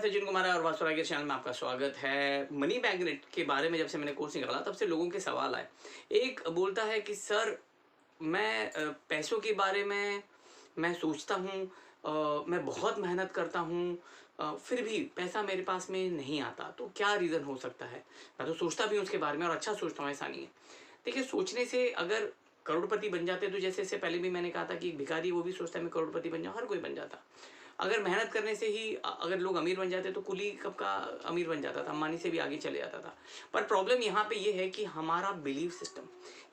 सचिन कुमार है और वास्तुराय के चैनल में आपका स्वागत है। मनी मैग्नेट के बारे में जब से मैंने कोर्स निकाला तब से लोगों के सवाल आए। एक बोलता है कि सर मैं पैसों के बारे में मैं सोचता हूँ, मैं बहुत मेहनत करता हूँ, फिर भी पैसा मेरे पास में नहीं आता, तो क्या रीज़न हो सकता है। मैं तो सोचता भी हूँ उसके बारे में और अच्छा सोचता हूँ, ऐसा नहीं है। देखिए, सोचने से अगर करोड़पति बन जाते तो जैसे इससे पहले भी मैंने कहा था कि एक भिखारी वो भी सोचता है मैं करोड़पति बन जाऊँ, हर कोई बन जाता। अगर मेहनत करने से ही अगर लोग अमीर बन जाते तो कुली कब का अमीर बन जाता था, अंबानी से भी आगे चले जाता था। पर प्रॉब्लम यहाँ पे ये है कि हमारा बिलीफ सिस्टम,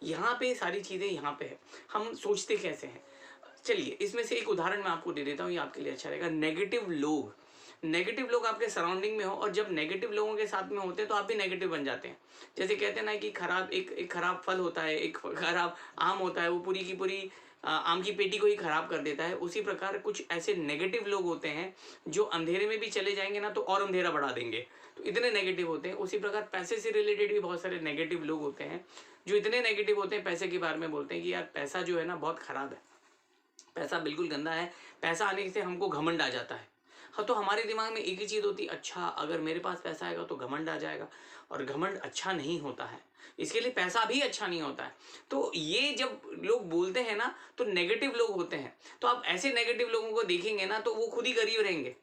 यहाँ पे सारी चीज़ें यहाँ पे है, हम सोचते कैसे हैं। चलिए इसमें से एक उदाहरण मैं आपको दे देता हूँ, ये आपके लिए अच्छा रहेगा। नेगेटिव लोग आपके सराउंडिंग में हो और जब नेगेटिव लोगों के साथ में होते हैं तो आप भी नेगेटिव बन जाते हैं। जैसे कहते हैं ना कि खराब एक खराब फल होता है, एक खराब आम होता है, वो पूरी की पूरी आम की पेटी को ही खराब कर देता है। उसी प्रकार कुछ ऐसे नेगेटिव लोग होते हैं जो अंधेरे में भी चले जाएंगे ना तो और अंधेरा बढ़ा देंगे, तो इतने नेगेटिव होते हैं। उसी प्रकार पैसे से रिलेटेड भी बहुत सारे नेगेटिव लोग होते हैं जो इतने नेगेटिव होते हैं, पैसे के बारे में बोलते हैं कि यार पैसा जो है ना बहुत खराब है, पैसा बिल्कुल गंदा है, पैसा आने से हमको घमंड आ जाता है। हाँ, तो हमारे दिमाग में एक ही चीज़ होती है, अच्छा अगर मेरे पास पैसा आएगा तो घमंड आ जाएगा, और घमंड अच्छा नहीं होता है, इसके लिए पैसा भी अच्छा नहीं होता है। तो ये जब लोग बोलते हैं ना तो नेगेटिव लोग होते हैं, तो आप ऐसे नेगेटिव लोगों को देखेंगे ना तो वो खुद ही गरीब रहेंगे।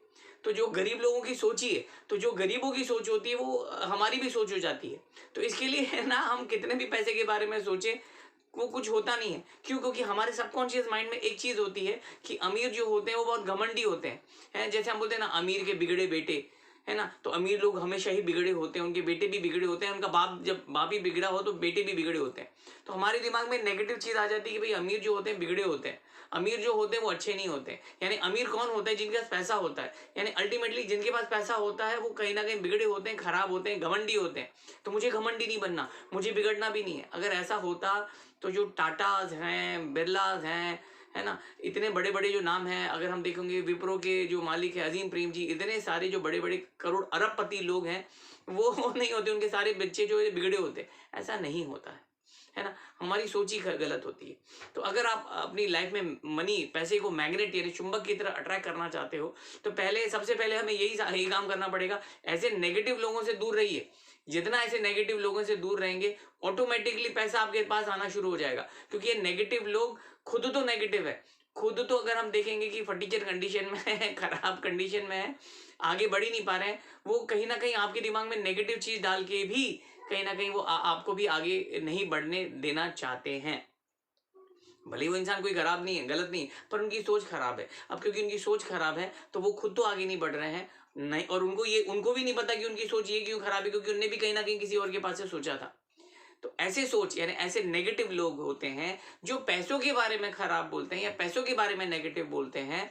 तो जो गरीब लोगों की सोचिए, तो जो गरीबों की सोच होती है वो हमारी भी सोच हो जाती है। तो इसके लिए है ना, हम कितने भी पैसे के बारे में सोचें वो कुछ होता नहीं है। क्यों? क्योंकि हमारे सबकॉन्शियस माइंड में एक चीज़ होती है कि अमीर जो होते हैं वो बहुत घमंडी होते हैं। जैसे हम बोलते हैं ना, अमीर के बिगड़े बेटे, है ना। तो अमीर लोग हमेशा ही बिगड़े होते हैं, उनके बेटे भी बिगड़े होते हैं, उनका बाप जब बाप ही बिगड़ा हो तो बेटे भी बिगड़े होते हैं। तो हमारे दिमाग में नेगेटिव चीज़ आ जाती है कि भाई अमीर जो होते हैं बिगड़े होते हैं, अमीर जो होते हैं वो अच्छे नहीं होते हैं। यानी अमीर कौन होता है? जिनके पास पैसा होता है। यानी अल्टीमेटली जिनके पास पैसा होता है वो कहीं ना कहीं बिगड़े होते हैं, खराब होते हैं, घमंडी होते हैं। तो मुझे घमंडी नहीं बनना, मुझे बिगड़ना भी नहीं है। अगर ऐसा होता तो जो टाटाज हैं, बिरलाज हैं, है ना, इतने बड़े बड़े जो नाम हैं, अगर हम देखेंगे विप्रो के जो मालिक है अजीम प्रेम जी, इतने सारे जो बड़े बड़े करोड़ अरबपति लोग हैं वो नहीं होते, उनके सारे बच्चे जो है बिगड़े होते। ऐसा नहीं होता है ना। हमारी सोच ही गलत होती है। तो अगर आप अपनी लाइफ में मनी, पैसे को मैग्नेट यानी चुंबक की तरह अट्रैक्ट करना चाहते हो तो सबसे पहले हमें यही काम करना पड़ेगा, ऐसे नेगेटिव लोगों से दूर रहिए। जितना ऐसे नेगेटिव लोगों से दूर रहेंगे ऑटोमेटिकली पैसा आपके पास आना शुरू हो जाएगा। क्योंकि ये नेगेटिव लोग खुद तो नेगेटिव है, खुद तो अगर हम देखेंगे कि फटीचर कंडीशन में है, खराब कंडीशन में है, आगे बढ़ ही नहीं पा रहे हैं, वो कहीं ना कहीं आपके दिमाग में नेगेटिव चीज डाल के भी कहीं ना कहीं वो आपको भी आगे नहीं बढ़ने देना चाहते हैं। भले ही वो इंसान कोई खराब नहीं है, गलत नहीं है, पर उनकी सोच खराब है। अब क्योंकि उनकी सोच खराब है तो वो खुद तो आगे नहीं बढ़ रहे हैं, नहीं, और उनको भी नहीं पता कि उनकी सोच ये क्यों खराब है, क्योंकि उनने भी कहीं ना कहीं किसी और के पास से सोचा था। तो ऐसे सोच यानी ऐसे नेगेटिव लोग होते हैं जो पैसों के बारे में खराब बोलते हैं या पैसों के बारे में नेगेटिव बोलते हैं।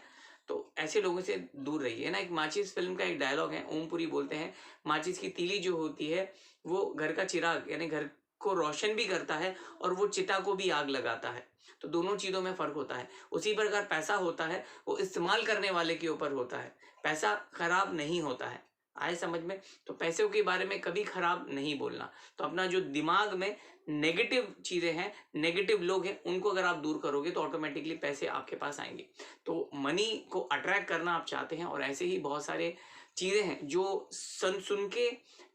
तो ऐसे लोगों से दूर रहिए ना। एक माचिस फिल्म का एक डायलॉग है, ओमपुरी बोलते हैं, माचिस की तीली जो होती है वो घर का चिराग यानी घर को रोशन भी करता है और वो चिता को भी आग लगाता है। तो दोनों चीज़ों में फ़र्क होता है। उसी प्रकार पैसा होता है वो इस्तेमाल करने वाले के ऊपर होता है, पैसा खराब नहीं होता है। आए समझ में? तो पैसों के बारे में कभी खराब नहीं बोलना। तो अपना जो दिमाग में नेगेटिव चीज़ें हैं, नेगेटिव लोग हैं, उनको अगर आप दूर करोगे तो ऑटोमेटिकली पैसे आपके पास आएंगे। तो मनी को अट्रैक्ट करना आप चाहते हैं और ऐसे ही बहुत सारे चीज़ें हैं जो सुन के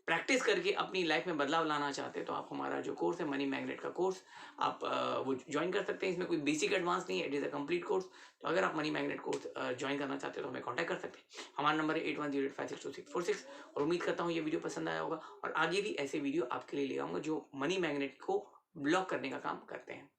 प्रैक्टिस करके अपनी लाइफ में बदलाव लाना चाहते हैं, तो आप हमारा जो कोर्स है मनी मैग्नेट का कोर्स, आप वो ज्वाइन कर सकते हैं। इसमें कोई बेसिक एडवांस नहीं है, it is a complete course. तो अगर आप मनी मैग्नेट कोर्स ज्वाइन करना चाहते हैं तो हमें कॉन्टैक्ट कर सकते हैं। हमारा नंबर है 8108562646। और उम्मीद करता हूँ ये वीडियो पसंद आया होगा और आगे भी ऐसे वीडियो आपके लिए ले आऊँगा जो मनी मैग्नेट को ब्लॉक करने का काम करते हैं।